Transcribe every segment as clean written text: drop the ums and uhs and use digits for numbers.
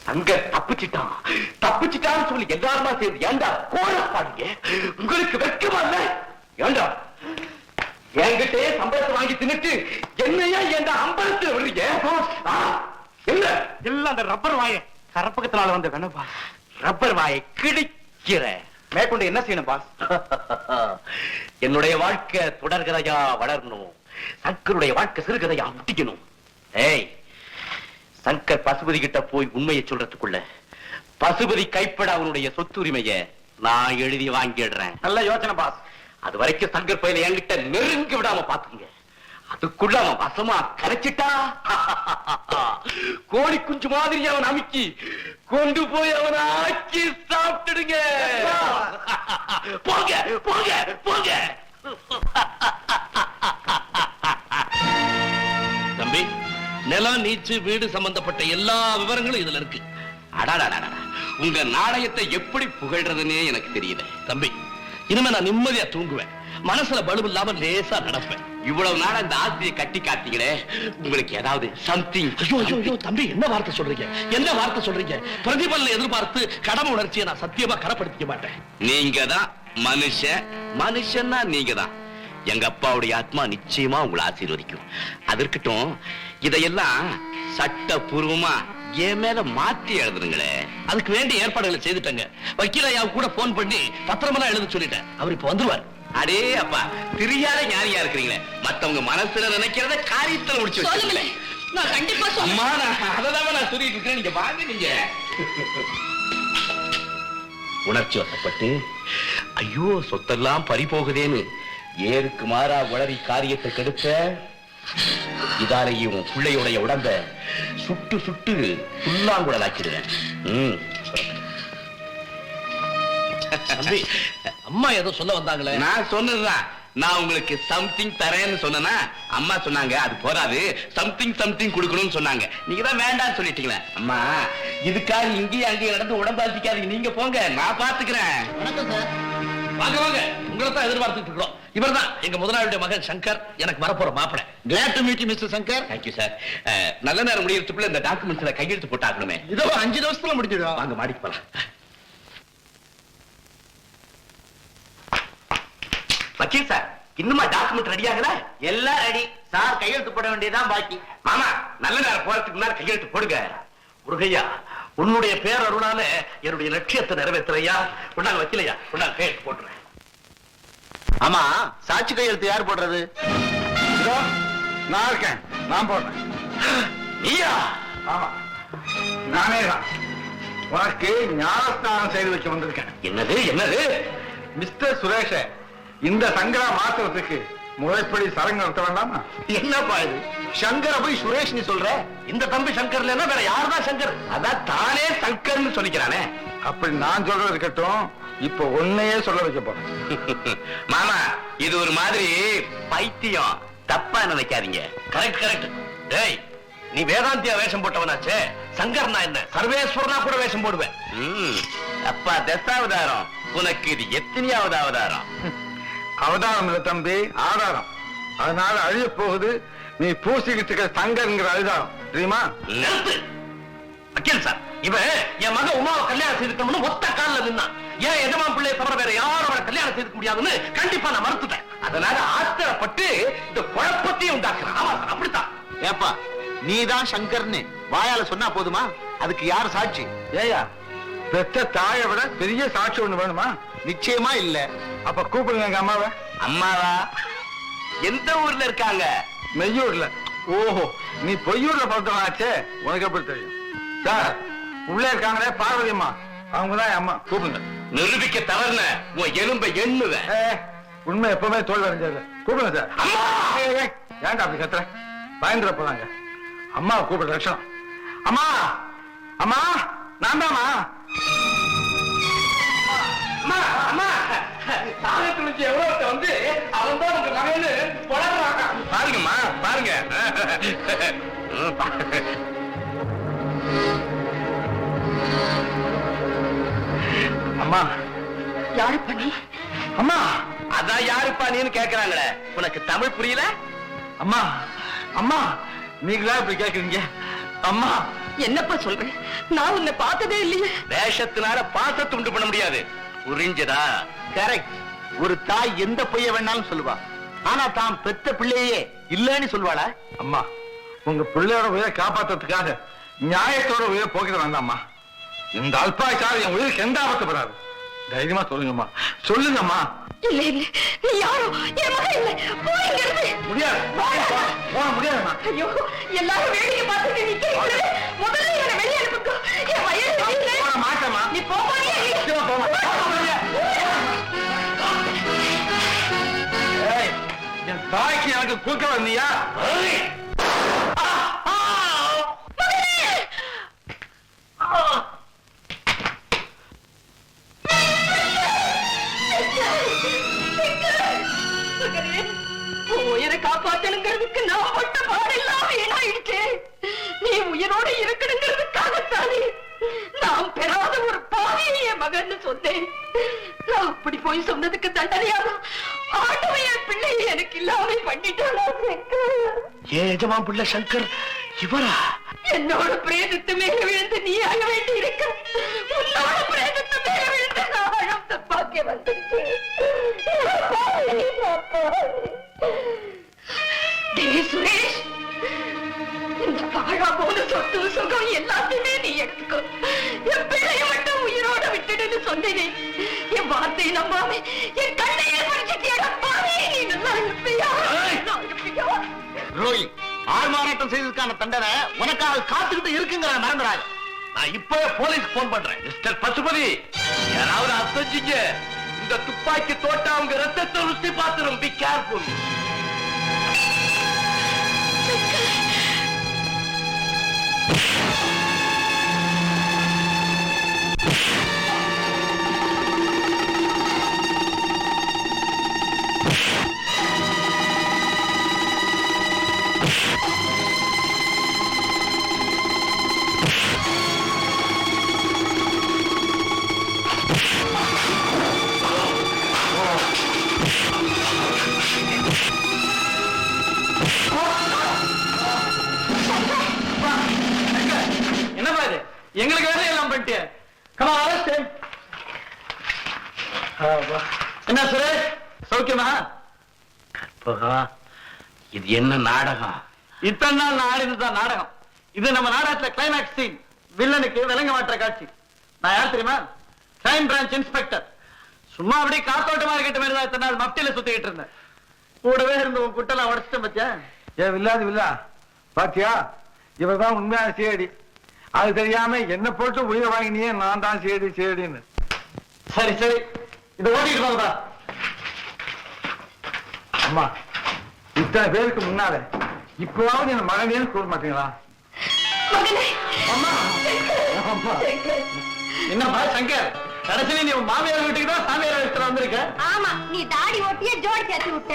சங்கர் தப்பிச்சிட்டான் தப்பிச்சிட்டான்னு சொல்லி எல்லாருமா சேர்ந்து ஏண்டா கோரப்பாடுங்க? உங்களுக்கு வெட்கமா இல்ல? ஏண்டா என்கிட்டே சம்பளத்தை வாங்கி தின்னுட்டு என்னையா ஏண்டா அம்பலத்தில் விடுறீங்க? இல்ல இல்ல அந்த ரப்பர் வாயை கரப்பகத்தினால வந்த வேணப்பா ரப்பர் வாயை கிழிக்கிற மேற்கொண்டு என்ன செய்யணும் பாஸ்? என்னுடைய வாழ்க்கை தொடர்கதையா வளரணும், சங்கருடைய வாழ்க்கை சிறுகதையா முட்டிக்கணும். ஏய், சங்கர் பசுபதி கிட்ட போய் உண்மையை சொல்றதுக்குள்ள பசுபதி கைப்பட அவனுடைய சொத்துரிமைய நான் எழுதி வாங்கிடுறேன். நல்ல யோசனை பாஸ். அது வரைக்கும் சங்கர் பையில என்கிட்ட நெருங்கி விடாம பாத்துங்க. அதுக்குள்ள அவன் வசமா கரைச்சிட்டா கோழி குஞ்சு மாதிரி அவன் அமுக்கி கொண்டு போய் அவனை ஆக்கி சாப்பிட்டுடுங்க. போங்க போங்க போங்க. தம்பி, நிலம் நீச்சு வீடு சம்பந்தப்பட்ட எல்லா விவரங்களும் இதுல இருக்கு. அடாடா, உங்க நாணயத்தை எப்படி புகழ்றதுன்னே எனக்கு தெரியல. தம்பி, இனிமே நான் நிம்மதியா தூங்குவேன், மனசுல பலு இல்லாம லேசா நடப்பேன். இவ்வளவு நாள் இந்த ஆசையை கட்டி காத்தீங்களே, உங்களுக்கு ஏதாவது சம்திங்? ஐயோ தம்பி, என்ன வார்த்தை சொல்றீங்க? என்ன வார்த்தை சொல்றீங்க? பிரதிபலனை எதிர்பார்த்து கடமை உணர்ச்சியை நான் சத்தியமா கரப்படுத்திக்க மாட்டேன். நீங்க தான் மனுஷன்னா நீங்க தான். எங்க அப்பாவுடைய ஆத்மா நிச்சயமா உங்களை ஆசீர்வதிக்கும். அதற்கட்டும், இதையெல்லாம் சட்டபூர்வமா என் மேல மாத்தி எழுதுறீங்களே. அதுக்கு வேண்டிய ஏற்பாடுகளை செய்துட்டேங்க. வக்கீல் ஐயா கூட போன் பண்ணி பத்திரமெல்லாம் எழுத சொல்லிட்டேன். அவர் இப்ப வந்துருவார். அடே அப்பா, தெரியாத ஞானியா இருக்கிறீங்களே. மத்தவங்க மனசுல நினைக்கிறத காரியத்துல முடிச்சு வச்சுக்கல. நான் கண்டிப்பா அம்மா, அததான் நான் சொல்லிட்டு இருக்கேன். நீங்க வாங்க. நீங்க உணர்ச்சி வசப்பட்டு ஐயோ சொத்தெல்லாம் பறி போகுதேன்னு ஏருக்கு மாறா உளறி காரியத்தை கெடுத்த இதாலையும் பிள்ளையுடைய உடம்ப சுட்டு சுட்டு புல்லாங்குழலாக்கிடுவேன். தம்பி, அம்மா ஏதோ சொல்ல வந்தாங்களே. நான் சொன்னதுதான். நான் உங்களுக்கு சம்திங் தரேன்னு சொன்னா அம்மா சொன்னாங்க அது போராது, சம்திங் கொடுக்கணும்னு சொன்னாங்க. நீங்க தான் வேண்டாம்னு சொல்லிட்டீங்களே. அம்மா, இதுக்காக இங்கேயும் அங்கேயும் நடந்து உடம்பாதிக்காதீங்க. நீங்க போங்க, நான் பாத்துக்கிறேன். வணக்கம் சார். வாங்க வாங்க, உங்களை தான் எதிர்பார்த்துட்டு இருக்கோம். இவர்தான் எங்க முதலாளியுடைய மகன் சங்கர், எனக்கு வரப்போற மாப்பிளை. Glad to meet you, Mr. Shankar. Thank you sir. நல்ல நேரம் முடியறதுக்குள்ள இந்த டாக்குமெண்ட்ஸ்ல கையெழுத்து போட்டாக்கணுமே. இதோ 5 நிமிஷத்துல முடிஞ்சிடும். வாங்க, மாடிக்கு போலாம். வக்கீல் சார், இன்னுமா டாக்குமெண்ட் ரெடி ஆகல? எல்லாம் ரெடி சார். கையெழுத்து போட வேண்டியதான் பாக்கி. மாமா, நல்ல நேரம் போறதுக்கு முன்னாடி கையெழுத்து போடுங்க. முருகையா, உன்னுடைய பேரருளால என்னுடைய லட்சியத்தை நிறைவேற்றுறையா. உன்னாங்க வக்கீலையா, உன்னாங்க கையெழுத்து போட்டுறேன். ஆமா, சாட்சி கையெழுத்து யார் போடுறது? நான் இருக்கேன், நான் போடுறேன். நீயா? ஆமா, நானே தான். உனக்கு ஞானஸ்தானம் செய்து வைக்க வந்திருக்கேன். என்னது? மிஸ்டர் சுரேஷ, இந்த சங்கரா மாத்திரத்துக்கு முறைப்படி சரங்கு நடத்த வேண்டாமா? என்னப்பா இது? சங்கர போய் சுரேஷ் நீ சொல்ற? இந்த தம்பி சங்கர் இல்லைன்னா வேற யாருதான் சங்கர்? அதான் தானே சங்கர்னு சொல்லிக்கிறானே. அப்படி நான் சொல்றது இருக்கட்டும், இப்ப உன்னையே சொல்ல வைக்க போறேன். மாமா, இது ஒரு மாதிரி பைத்தியம், தப்பா நினைக்காதீங்க. கரெக்ட். டேய், நீ வேதாந்தியா வேஷம் போட்டவனாச்சே. சங்கர்னா என்ன, சர்வேஸ்வரனா கூட வேஷம் போடுவேன். அப்பா தசாவதாரம், உனக்கு இது எத்தனையாவது அவதாரம்? அவதாரம் இல்ல தம்பி, ஆதாரம். அதனால அழிய போகுது நீ பூசிக்கிட்டு இருக்க சங்கர்ங்கிற அழுதாரம், தெரியுமா? நிறுத்து வக்கீல் சார். இவன் என் மகன் உமாவை கல்யாணம் செய்துக்கணும்னு ஒத்த காலில் நின்னான். ஏன் எஜமான் பிள்ளையை தவிர வேற யாரும் அவரை கல்யாணம் செய்துக்க முடியாதுன்னு கண்டிப்பா நான் மறுத்துட்டேன். அதனால ஆத்திரப்பட்டு இந்த குழப்பத்தையும் உண்டாக்குறான். ஆமா சார், அப்படித்தான். ஏப்பா, நீதான் சங்கர்னு வாயால சொன்னா போதுமா? அதுக்கு யார் சாட்சி? ஏயா, பெத்த தாயை விட பெரிய சாட்சி ஒண்ணு வேணுமா? நிச்சயமா இல்ல. அப்ப கூப்பிடுங்க எங்க அம்மாவை. அம்மாவா? எந்த ஊர்ல இருக்காங்க? மெய்யூர்ல. ஓஹோ, நீ பொய்யூர்ல பிறந்தவனாச்சே, உனக்கு எப்படி தெரியும்? சார், உள்ளே இருக்காங்களே பார்வதி அம்மா, அவங்கதான் என் அம்மா. கூப்பிடுங்க. நிரூபிக்க தவறுன உன் எலும்பை எண்ணுவேன். உண்மை எப்பவுமே தோல் வரைஞ்சது. கூப்பிடுங்க சார். அம்மா! ஏன்டா அப்படி கத்துற? பயந்துட போறாங்க. அம்மாவை கூப்பிடுற லட்சணம். அம்மா, அம்மா, நான் தான்மா. அம்மா, அம்மா, சாதத்துக்கு எவ்வளவு வந்து அவன் தான் உங்க மகன்னு வளர்றாங்க. பாருங்கம்மா, பாருங்க. அம்மா, யாரு பண்ணி? அம்மா, அதான் யாருப்பா நீன்னு கேக்குறாங்களே. உனக்கு தமிழ் புரியல? அம்மா, அம்மா, நீங்களா இப்படி கேக்குறீங்க? அம்மா, என்னப்பா சொல்றேன்? நான் உன்னை பார்த்ததே இல்லையே. வேஷத்தினால பாசத்தை உண்டு பண்ண முடியாது, புரிஞ்சதா? கரெக்ட். ஒரு தாய் எந்த பொய்ய வேணாலும் சொல்லுவா, ஆனா தான் பெத்த பிள்ளையே இல்லன்னு சொல்வாளா? அம்மா, உங்க பிள்ளையோட உயிரை காப்பாத்துறதுக்காக நியாயத்தோட உயிரை போக்கிட வேண்டாம்மா. இந்த அல்பாய்க்காக என் உயிருக்கு எந்த ஆபத்து வராது. தைரியமா சொல்லுங்கம்மா, சொல்லுங்கம்மா. இல்ல இல்ல, நீ யாரும் என் மகன் இல்ல. போயிங்கிறது முடியாது, போன முடியாதும்மா. ஐயோ, எல்லாரும் வேடிக்கை பார்த்துட்டு நிக்கிறீங்களே. முதல்ல என்ன வெளியே அனுப்புங்க. என் வயது தெரியல. போன மாட்டேம்மா. நீ போவானே. நிச்சயமா போக மாட்டேன். ஏய், என் தாய்க்கு எனக்கு குறுக்க வந்தியா? உயிரை காப்பாற்றணுங்கிறதுக்கு நான் பட்ட பாடெல்லாம் வீணாயிடுச்சு. நீ உயிரோடு இருக்கணுங்கிறதுக்காகத்தானே நான் பெறாத ஒரு பாவியை என் மகன்னு சொன்னேன். நான் அப்படி போய் சொன்னதுக்கு தண்டனையாக ஆண்டவன் என் பிள்ளையை எனக்கு இல்லாம பண்ணிட்டாளா? ஏன் எஜமான் பிள்ளை சங்கர் இவரா? என்னோட பிரேதத்து மேல விழுந்து நீ அழ வேண்டி இருக்க, உன்னோட பிரேதத்து மேல விழுந்து நான் அழந்த பாக்கியம் வந்துருச்சு. சுரேஷ், இந்த பாழா போன சொத்து சுகம் எல்லாத்தையுமே நீ எடுத்துக்கோ. என் பிள்ளைய மட்டும் உயிரோட விட்டுடுன்னு சொன்னேனே, என் வார்த்தையை நம்பாம என் கண்ணையே பறிச்சுட்டியடா பாவி. நீ நல்லா இருப்பியா? இருப்பியா? ரோஹி, ஆள்மாறாட்டம் செய்ததுக்கான தண்டனை உனக்காக காத்துக்கிட்டு இருக்குங்கிற மறந்துடாது. நான் இப்பவே போலீஸ்க்கு போன் பண்றேன். மிஸ்டர் பசுபதி, யாராவது அசைச்சிங்க, இந்த துப்பாக்கி தோட்ட அவங்க ரத்தத்தை ருசி பார்த்துரும். Be careful. என்னப்பா இது? எங்களுக்கு வேலை எல்லாம் பண்ணிட்டிய. என்ன சுரேஷ், சௌக்கியமா? இது என்ன நாடகம்? இத்தனை நாள் நான் ஆடினதுதான் நாடகம். இது நம்ம நாடகத்துல கிளைமேக்ஸ் சீன். வில்லனுக்கு விலங்க மாற்ற காட்சி. நான் யார் தெரியுமா? Crime branch inspector. சும்மா அப்படியே காத்தோட்டமா இருக்கட்டும் மாதிரி தான் இத்தனை நாள் மப்டியில சுத்திக்கிட்டு இருந்தேன். கூடவே இருந்து உன் குட்டெல்லாம் உடச்சிட்டேன் பத்தியா? ஏன் வில்லாது வில்லா பாத்தியா? இவர்தான் உண்மையான சேடி. அது தெரியாம என்ன போட்டு உயிரை வாங்கினியே, நான் தான் சேடி சேடின்னு. சரி சரி, இது ஓடிட்டு போகுதா? அம்மா, இத்தனை பேருக்கு முன்னால இப்பவாவது என் மகனேன்னு கூற மாட்டீங்களா? அம்மா, அம்மா. என்னப்பா சங்கர், கடைசியில நீ உன் மாமியார் வீட்டுக்கு தான் சாமியார் வீட்டுல வந்திருக்க. ஆமா, நீ தாடி ஓட்டிய ஜோடி சேர்த்து விட்ட.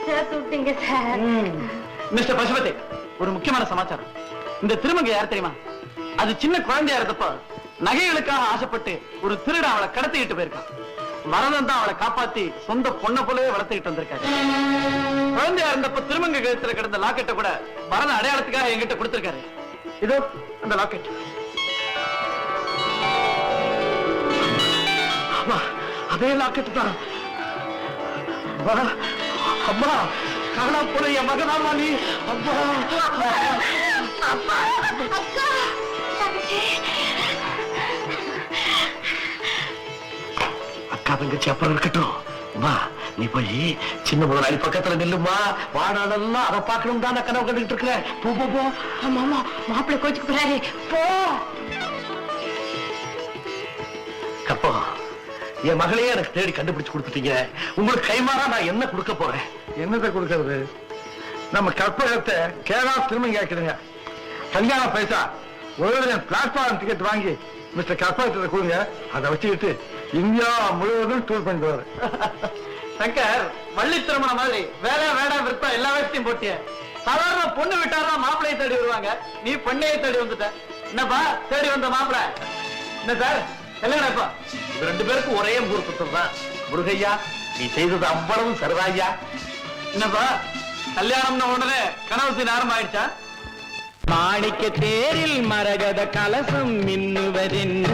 சேர்த்து விட்டீங்க சார். மிஸ்டர் பசுபதி, ஒரு முக்கியமான சமாச்சாரம். இந்த திருமங்கை யார் தெரியுமா? அது சின்ன குழந்தையா இருந்தப்ப நகைகளுக்காக ஆசைப்பட்டு ஒரு திருடன் அவளை கடத்திக்கிட்டு போயிருக்கான். வரதன் தான் அவளை காப்பாத்தி சொந்த பொண்ணை போலவே வளர்த்துக்கிட்டு வந்திருக்காரு. குழந்தையா இருந்தப்ப திருமங்கை கழுத்துல கிடந்த லாக்கெட்டை கூட வரத அடையாளத்துக்காக என்கிட்ட கொடுத்திருக்காரு. இதோ அந்த லாக்கெட். அதே லாக்கெட் தான். அம்மா, காணா போல என் மகனாமா நீ. அப்பா, அப்பா, அக்கா, தங்கச்சி. அக்கா தங்கச்சி அப்புறம் இருக்கட்டும். வா, நீ போய் சின்ன முதலாளி பக்கத்துல நில்லுமா. வாடாடெல்லாம் அதை பார்க்கணும் தான் கனவு கண்டுகிட்டு இருக்கிற. போ போ போ. ஆமா ஆமா, மாப்பிள்ளை கோச்சுக்கு போறாரு. போ. கப்போ, என் மகளையே எனக்கு தேடி கண்டுபிடிச்சு கொடுத்துட்டீங்க. உங்களுக்கு கைமாறா நான் என்ன கொடுக்க போறேன்? என்னத்தை கொடுக்கறது? நம்ம கற்பகத்தை கேரளா திரும்ப கேட்குறீங்க. கல்யாண பைசா ஒரு பிளாட்ஃபார்ம் டிக்கெட் வாங்கி மிஸ்டர் கற்பகத்தை கொடுங்க. அதை வச்சுக்கிட்டு இந்தியா முழுவதும் டூர் பண்ணிட்டு வர. சங்கர், வள்ளி திருமணம் மாதிரி வேலை வேடா விருப்பம் எல்லா வயசையும் போட்டிய. சாதாரண பொண்ணு விட்டாரா மாப்பிள்ளையை தேடி வருவாங்க. நீ பொண்ணையை தேடி வந்துட்ட. என்னப்பா தேடி வந்த மாப்பிள்ளை? என்ன சார் கல்யாணம் எப்பா? இது ரெண்டு பேருக்கும் ஒரே முகூர்த்தம் தான். முருகையா, நீ செய்தது அவ்வளவு சரிதாய்யா. என்னப்பா கல்யாணம்னு உடனே கனவு சீன் ஆரம்பமாயிடுச்சா? மாணிக்க தேரில் மரகத கலசம் மின்னுவதென்ன